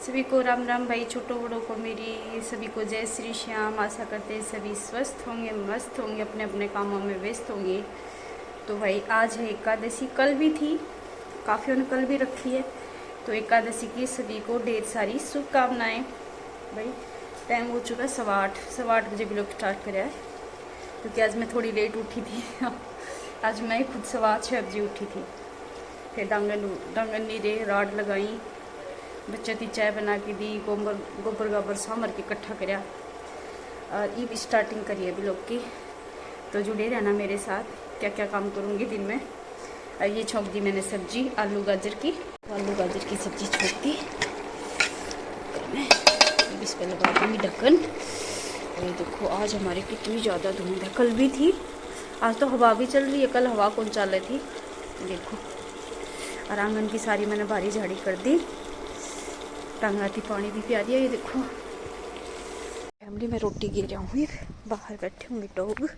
सभी को राम राम भाई, छोटों बड़ों को मेरी सभी को जय श्री श्याम। आशा करते हैं सभी स्वस्थ होंगे, मस्त होंगे, अपने अपने कामों में व्यस्त होंगे। तो भाई आज है एकादशी, कल भी थी, काफ़ियों ने कल भी रखी है। तो एकादशी की सभी को ढेर सारी शुभकामनाएं। भाई टाइम हो चुका है 8:15 बजे भी लोग स्टार्ट करे है, क्योंकि आज मैं थोड़ी लेट उठी थी। आज मैं खुद 6:15 बजे उठी थी। फिर डांगन नीरे राड लगाई, बच्चों की चाय बना के दी, गोबर गाबर सामर के इकट्ठा कराया और ये भी स्टार्टिंग करी है ब्लॉग की। तो जुड़े रहना मेरे साथ, क्या क्या काम करूँगी दिन में। और ये छोंक दी मैंने सब्जी आलू गाजर की, सब्जी छोंक दी मैं। इस पर लगा दूँगी ढक्कन। और ये देखो आज हमारे कितनी ज़्यादा धुंध है, कल भी थी, आज तो हवा भी चल रही है, कल हवा कौन चल रही थी देखो। और आंगन की सारी मैंने बारी झाड़ी कर दी, टांगाती पानी भी पिया दिया। ये देखो फैमिली में रोटी गिर जाऊंगी, बाहर बैठे होंगे डॉग।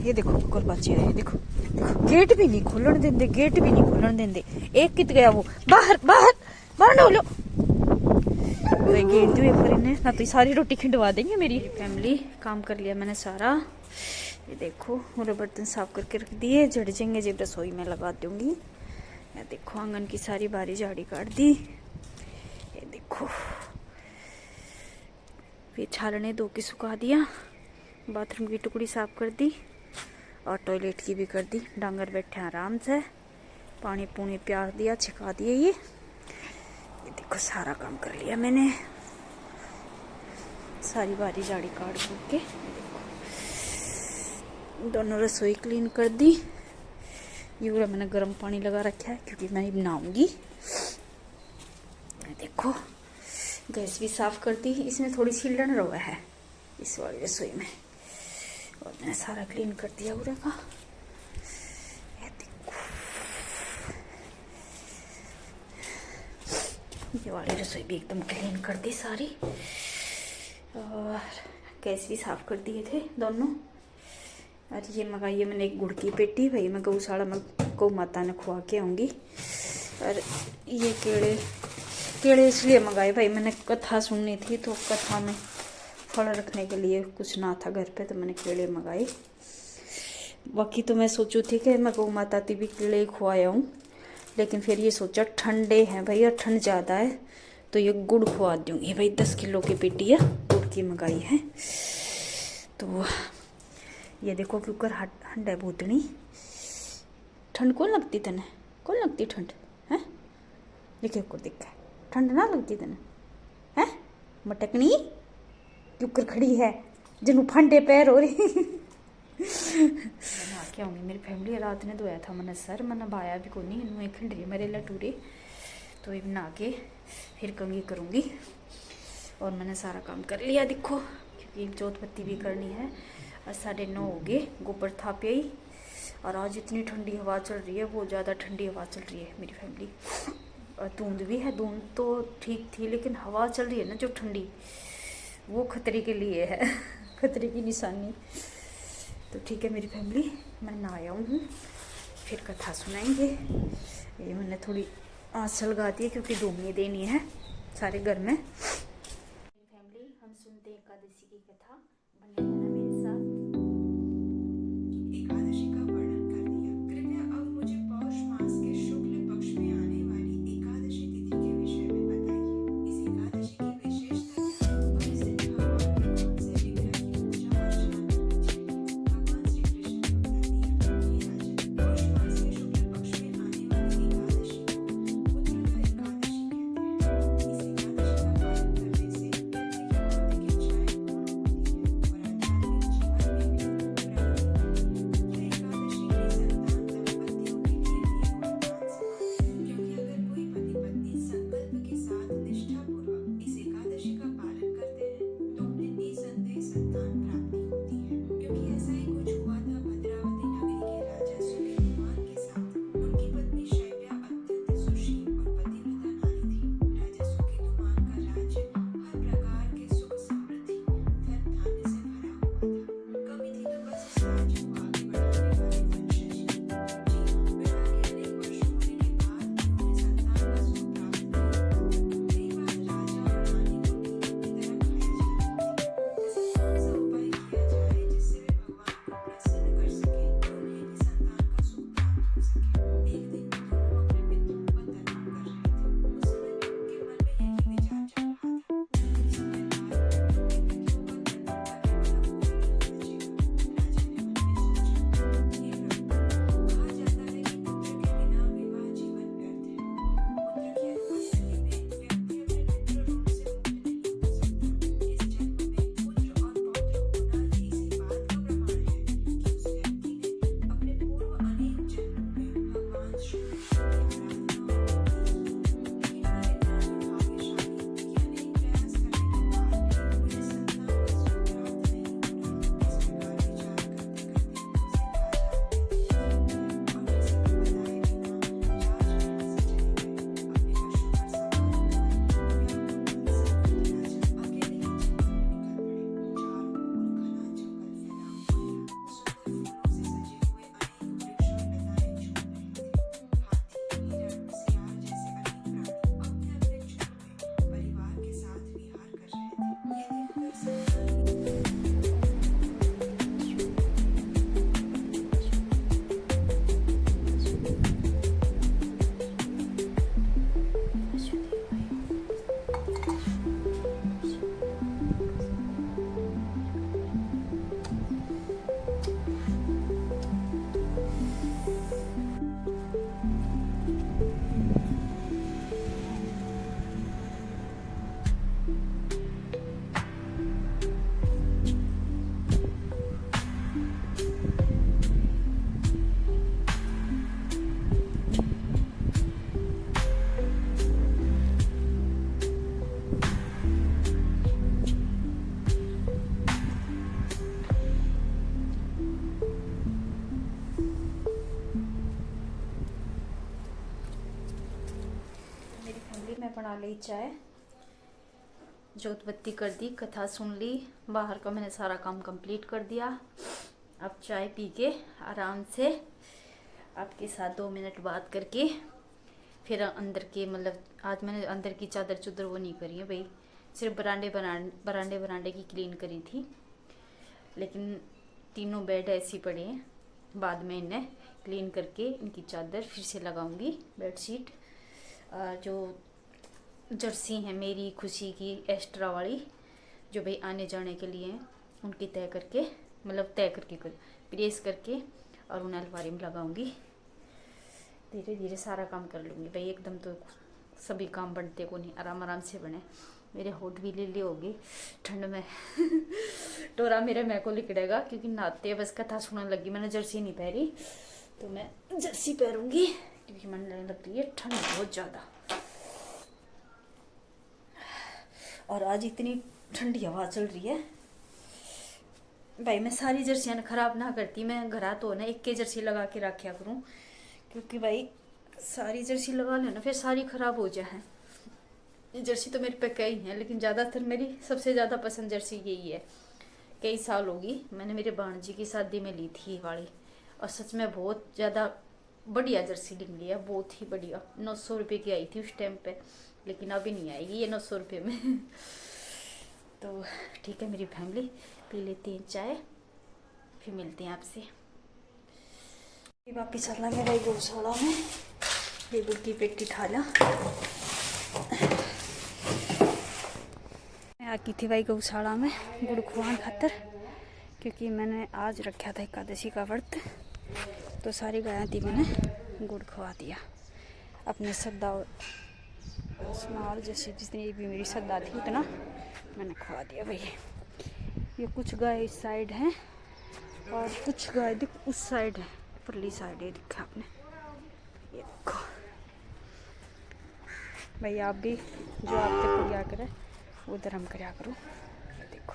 ये देखो कुकर बचे है, ये देखो गेट भी नहीं खोलन देंगे, गेट भी नहीं खोलन देंगे। एक कित गया वो, बाहर बाहर बाहर लो। गेट दिए पर इन्हें ना, तो सारी रोटी खिंडवा देंगे मेरी फैमिली। काम कर लिया मैंने सारा, ये देखो पूरे बर्तन साफ करके रख दिए, झड़ जाएंगे जब रसोई में लगा दूंगी। ये देखो आंगन की सारी बारी झाड़ी काट दी। ये देखो फिर छालने दो की सुखा दिया, बाथरूम की टुकड़ी साफ कर दी और टॉयलेट की भी कर दी। डांगर बैठे आराम से, पानी पूनी प्यार दिया, छिका दिए। ये देखो सारा काम कर लिया मैंने, सारी बारी झाड़ी काट के दोनों रसोई क्लीन कर दी। ये पूरा मैंने गर्म पानी लगा रखा है क्योंकि मैं बनाऊंगी। देखो गैस भी साफ कर दी, इसमें थोड़ी सी लड़ रहा है इस वाली रसोई में, और मैंने सारा क्लीन कर दिया पूरा का। ये देखो ये वाली रसोई भी एकदम क्लीन कर दी सारी, और गैस भी साफ कर दिए थे दोनों। और ये मंगाई है मैंने एक गुड़ की पेटी, भाई मैं गौशाला में गौ माता ने खुआ के आऊँगी। और ये केड़े इसलिए मंगाए भाई, मैंने कथा सुननी थी, तो कथा में फल रखने के लिए कुछ ना था घर पे, तो मैंने केड़े मंगाए। बाकी तो मैं सोचू थी कि मैं गौ माता की भी केड़े खुआया हूँ, लेकिन फिर ये सोचा ठंडे हैं भैया, ठंड ज़्यादा है, तो ये गुड़ खुआ दूँगी भाई। 10 किलो की पेटी है गुड़ की मंगाई है। तो ये देखो कुकर हंड है भूतनी। ठंड कौन लगती तने, कौन लगती ठंड है? लिखे को दिखा ठंड ना लगती तने है? मटकनी कुकर खड़ी है जिन्हों फंडे पैर हो रही। बना के आऊँगी मेरी फैमिली। रात ने धोया था मैंने सर, मैंने बाया भी को नहीं, इन्होंने खंडरी मेरे लटूरे, तो ये बना के फिर कंगी करूँगी। और मैंने सारा काम कर लिया देखो, क्योंकि चौथ पत्ती भी करनी है। और 9:30 हो गए, गोबर था पे ही। और आज इतनी ठंडी हवा चल रही है, बहुत ज़्यादा ठंडी हवा चल रही है मेरी फैमिली। और धुंध भी है, धुंध तो ठीक थी, लेकिन हवा चल रही है ना जो ठंडी, वो खतरे के लिए है। खतरे की निशानी। तो ठीक है मेरी फैमिली, मैं नहाया हूँ, फिर कथा सुनाएंगे। ये मैंने थोड़ी आँच लगा दी है क्योंकि धूमनी देनी है सारे घर में। फैमिली हम सुनते हैं एकादशी की कथा, बने रहना मेरे साथ। एकादशी का वर्णन कर दिया। कृपया अब मुझे पौष मास के शुक्ल पक्ष में आने वाली एकादशी तिथि के विषय में बताइए। इस एकादशी की विशेषता क्या है और इस दिन भगवान ने कौन से विग्रह की पूजा अर्चना करनी चाहिए? भगवान श्री कृष्ण ने उत्तर दिया, हे राजन, पौष मास के शुक्ल पक्ष में आने वाली एकादशी को पुत्रदा एकादशी कहते हैं। इस एकादशी का पालन करने से व्यक्ति की भौतिक इच्छाएं पूर्ण होती हैं और आध्यात्मिक बना ली चाय, जोत बत्ती कर दी, कथा सुन ली, बाहर का मैंने सारा काम कंप्लीट कर दिया। अब चाय पी के आराम से आपके साथ 2 मिनट बात करके फिर अंदर के मतलब आज मैंने अंदर की चादर चुदर वो नहीं करी है भाई, सिर्फ बरांडे की क्लीन करी थी। लेकिन तीनों बेड ऐसे पड़े हैं, बाद में इन्हें क्लीन करके इनकी चादर फिर से लगाऊंगी, बेडशीट। जो जर्सी हैं मेरी खुशी की एक्स्ट्रा वाली, जो भाई आने जाने के लिए हैं, उनकी तय करके प्रेस करके और उन्हें अलमारी में लगाऊंगी। धीरे धीरे सारा काम कर लूँगी भाई, एकदम तो सभी काम बनते को नहीं, आराम आराम से बने। मेरे होठ भी लीली होगी ठंड में टोरा मेरे मैं को लिकड़ेगा क्योंकि नहाते बस कथा सुनने लगी। मैंने जर्सी नहीं पहनी तो मैं जर्सी पहनूंगी क्योंकि मन लगने लग रही है ठंड बहुत ज़्यादा। और आज इतनी ठंडी हवा चल रही है भाई, मैं सारी जर्सियाँ ख़राब ना करती, मैं घरा तो ना एक के जर्सी लगा के रखा करूँ, क्योंकि भाई सारी जर्सी लगा लेना फिर सारी ख़राब हो जाए। जर्सी तो मेरे पे कई हैं, लेकिन ज़्यादातर मेरी सबसे ज़्यादा पसंद जर्सी यही है। कई साल होगी मैंने मेरे भांजी की शादी में ली थी ये वाली, और सच में बहुत ज़्यादा बढ़िया जर्सी निकली है, बहुत ही बढ़िया। 900 रुपये की आई थी उस टाइम पे, लेकिन अभी नहीं आएगी ये 900 रुपये में तो ठीक है मेरी फैमिली, पी लेते हैं चाय, फिर मिलते हैं आपसे। वापिस चलना मेरा गौशाला में, ये दूध की पेटी ठाला। मैं आकी थी भाई गौशाला में गुड़ खुआन खातर, क्योंकि मैंने आज रखा था एकादशी का व्रत, तो सारी गायें थी मैंने गुड़ खुआ दिया अपने श्रद्धा स्माल जैसे जितनी भी मेरी श्रद्धा थी उतना मैंने खुआ दिया भाई। ये कुछ गाय इस साइड हैं और कुछ गाय दिख उस साइड है, परली साइड है, देखा आपने, ये देखो भाई। आप भी जो आपके पूजा करे वो धर्म कराया करो। देखो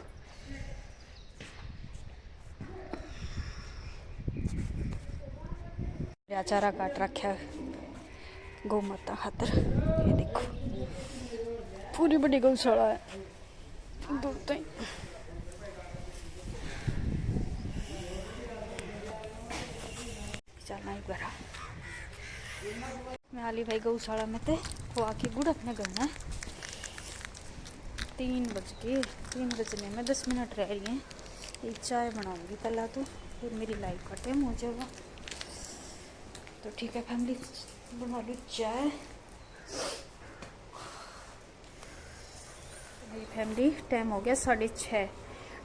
चारा काट रखा है गौ माता खातर, ये देखो पूरी बड़ी गौशाला है दूर तक। चलना एक बार मैं आली भाई गौशाला में थे, वो आके गुड़ अपने घर में 3 बजने में 10 मिनट रह रही हैं। एक चाय बनाऊंगी पहला, तो फिर मेरी लाइव का टाइम हो जाएगा। तो ठीक है फैमिली, बना ली चाय। मेरी फैमिली टाइम हो गया 6:30,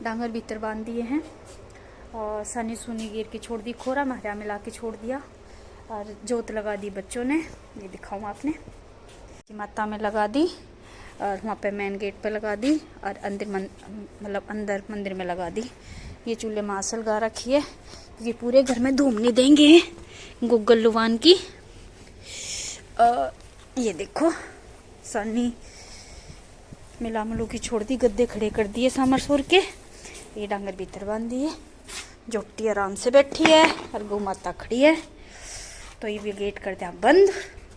डांगर भीतर बांध दिए हैं और सनी सुनी गिर के छोड़ दी, खोरा महरा मिला के छोड़ दिया, और जोत लगा दी बच्चों ने, ये दिखाऊँ आपने, माता में लगा दी और वहाँ पे मेन गेट पे लगा दी, और अंदर मंदिर में लगा दी। ये चूल्हे में आसल गा रखी है क्योंकि पूरे घर में धूम नहीं देंगे गुग्गल लुवान की। ये देखो सनी मिला मिलू की छोड़ दी, गद्दे खड़े कर दिए सामर सोर के, ये डांगर भीतर बांध दिए, जोटी आराम से बैठी है और गौ माता खड़ी है। तो ये भी गेट कर दिया बंद,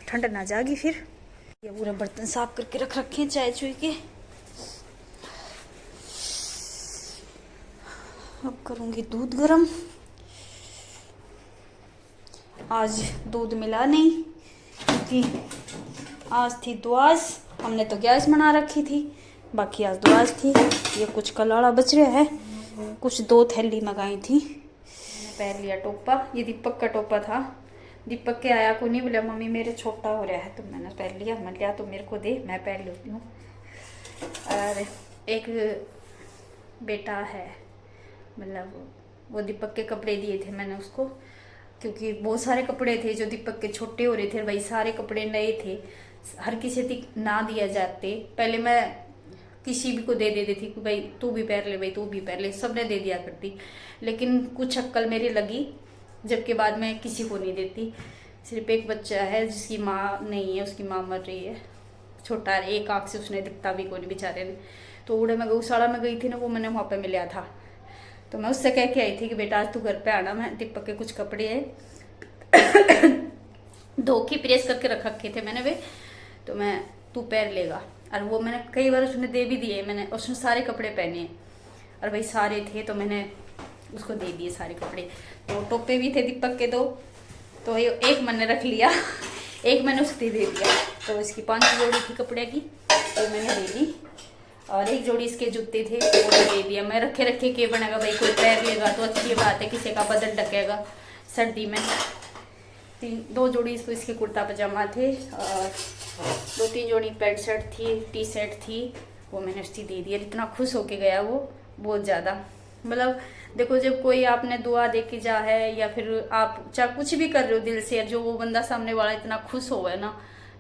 ठंड ना जागी फिर। ये पूरा बर्तन साफ करके रख रखे हैं चाय चुई के। अब करूँगी दूध गरम। आज दूध मिला नहीं क्योंकि आज थी द्वास, हमने तो गैस बना रखी थी, बाकी आज द्वास थी। ये कुछ कलाड़ा बच रहा है, कुछ 2 थैली मंगाई थी। मैंने पहन लिया टोपा, ये दीपक का टोपा था, दीपक के आया को नहीं बोला मम्मी मेरे छोटा हो रहा है, तो मैंने पहन लिया। मैं लिया तो मेरे को दे, मैं पहन लेती हूँ। और एक बेटा है, मतलब वो दीपक के कपड़े दिए थे मैंने उसको, क्योंकि बहुत सारे कपड़े थे जो दीपक के छोटे हो रहे थे भाई, सारे कपड़े नए थे, हर किसी तक ना दिया जाते। पहले मैं किसी भी को दे देती थी कि भाई तू भी पहन ले, भाई तू भी पहन ले, सबने दे दिया करती, लेकिन कुछ अक्कल मेरी लगी जबकि बाद में किसी को नहीं देती। सिर्फ एक बच्चा है जिसकी माँ नहीं है, उसकी माँ मर रही है, छोटा है, एक आँख से उसने दिखता भी कोई बेचारे ने। तो उड़े मैं गौशाला में गई थी ना, वो मैंने वहाँ पे मिला था, तो मैं उससे कह के आई थी कि बेटा आज तू घर पे आना, मैं दीपक के कुछ कपड़े हैं धो के प्रेस करके रख रखे थे मैंने वे, तो मैं तू पहन लेगा। और वो मैंने कई बार उसने दे भी दिए, मैंने उसने सारे कपड़े पहने हैं, और भाई सारे थे तो मैंने उसको दे दिए सारे कपड़े। तो टोपे भी थे दीपक के दो, तो ये एक मैंने रख लिया, एक मैंने उसको दे दिया। तो इसकी 5 जोड़ी थी कपड़े की, तो मैंने दे दी। और एक जोड़ी इसके जूते थे वो दे दिया। मैं रखे रखे के बनेगा भाई, कोई पैर लेगा तो अच्छी बात है, किसी का बदन ढकेगा सर्दी में। 2 जोड़ी तो इसके कुर्ता पजामा थे, और 2-3 जोड़ी पैंट शर्ट थी, टी शर्ट थी, वो मैंने उसकी दे दिया। इतना खुश होके गया वो, बहुत ज़्यादा। मतलब देखो, जब कोई आपने दुआ दे के जा है, या फिर आप चाहे कुछ भी कर रहे हो दिल से, जो वो बंदा सामने वाला इतना खुश हो है ना,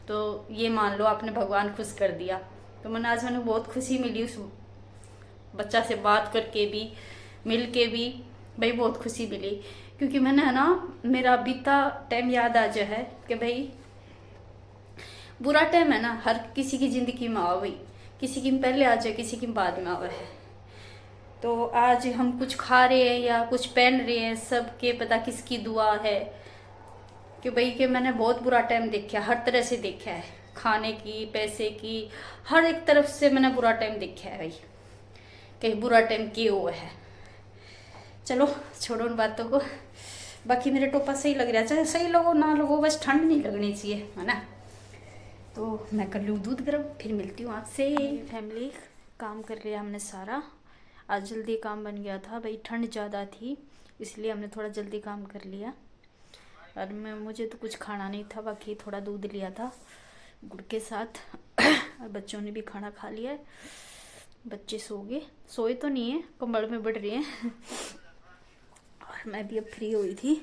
तो ये मान लो आपने भगवान खुश कर दिया। तो मैंने बहुत खुशी मिली उस बच्चा से बात करके भी, मिल के भी भाई बहुत खुशी मिली। क्योंकि मैंने है ना, मेरा बीता टाइम याद आ जा है कि भाई बुरा टाइम है ना, हर किसी की ज़िंदगी में आवे, किसी की पहले आ जाए, किसी की बाद में आवे है। तो आज हम कुछ खा रहे हैं या कुछ पहन रहे हैं, सबके पता किसकी दुआ है। कि भाई कि मैंने बहुत बुरा टाइम देखा, हर तरह से देखा है, खाने की, पैसे की, हर एक तरफ से मैंने बुरा टाइम देखा है भाई, कहीं बुरा टाइम क्यों हुआ है। चलो छोड़ो उन बातों को। बाकी मेरे टोपा सही लग रहा है, चाहे सही लगो ना लगो, बस ठंड नहीं लगनी चाहिए, है ना। तो मैं कर लूँ दूध गर्म, फिर मिलती हूँ आपसे। फैमिली काम कर लिया हमने सारा, आज जल्दी काम बन गया था भाई, ठंड ज़्यादा थी इसलिए हमने थोड़ा जल्दी काम कर लिया। और मुझे तो कुछ खाना नहीं था, बाकी थोड़ा दूध लिया था गुड़ के साथ। और बच्चों ने भी खाना खा लिया है, बच्चे सो गए, सोए तो नहीं है, कंबल में बढ़ रहे हैं। और मैं भी अब फ्री हुई थी,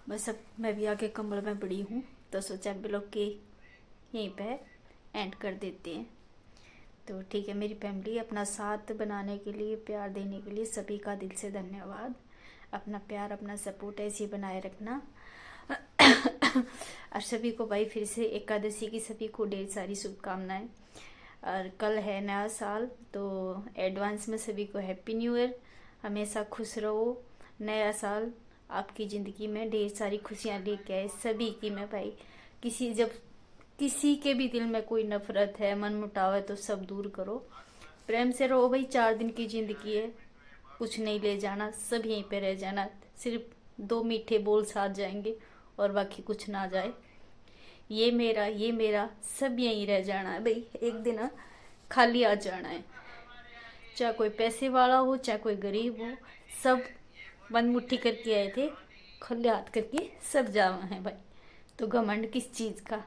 बस अब मैं भी आके कंबल में पड़ी हूँ, तो सोचा ब्लॉग के यहीं पे एंड कर देते हैं। तो ठीक है मेरी फैमिली, अपना साथ बनाने के लिए, प्यार देने के लिए सभी का दिल से धन्यवाद। अपना प्यार, अपना सपोर्ट ऐसे ही बनाए रखना। और सभी को भाई फिर से एकादशी की सभी को ढेर सारी शुभकामनाएं। और कल है नया साल, तो एडवांस में सभी को हैप्पी न्यू ईयर। हमेशा खुश रहो, नया साल आपकी ज़िंदगी में ढेर सारी खुशियाँ लेके आए सभी की। मैं भाई किसी के भी दिल में कोई नफरत है, मन मुटाव है, तो सब दूर करो, प्रेम से रहो भाई। 4 दिन की ज़िंदगी है, कुछ नहीं ले जाना, सब यहीं पे रह जाना, सिर्फ 2 मीठे बोल साथ जाएंगे और बाकी कुछ ना जाए। ये मेरा सब यहीं रह जाना है भाई, एक दिन खाली आ जाना है। चाहे कोई पैसे वाला हो, चाहे कोई गरीब हो, सब बंद मुट्ठी करके आए थे, खुले हाथ करके सब जावा है भाई। तो घमंड किस चीज़ का।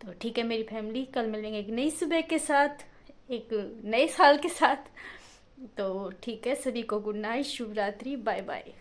तो ठीक है मेरी फैमिली, कल मिलेंगे एक नई सुबह के साथ, एक नए साल के साथ। तो ठीक है, सभी को गुड नाइट, शुभ रात्रि, बाय बाय।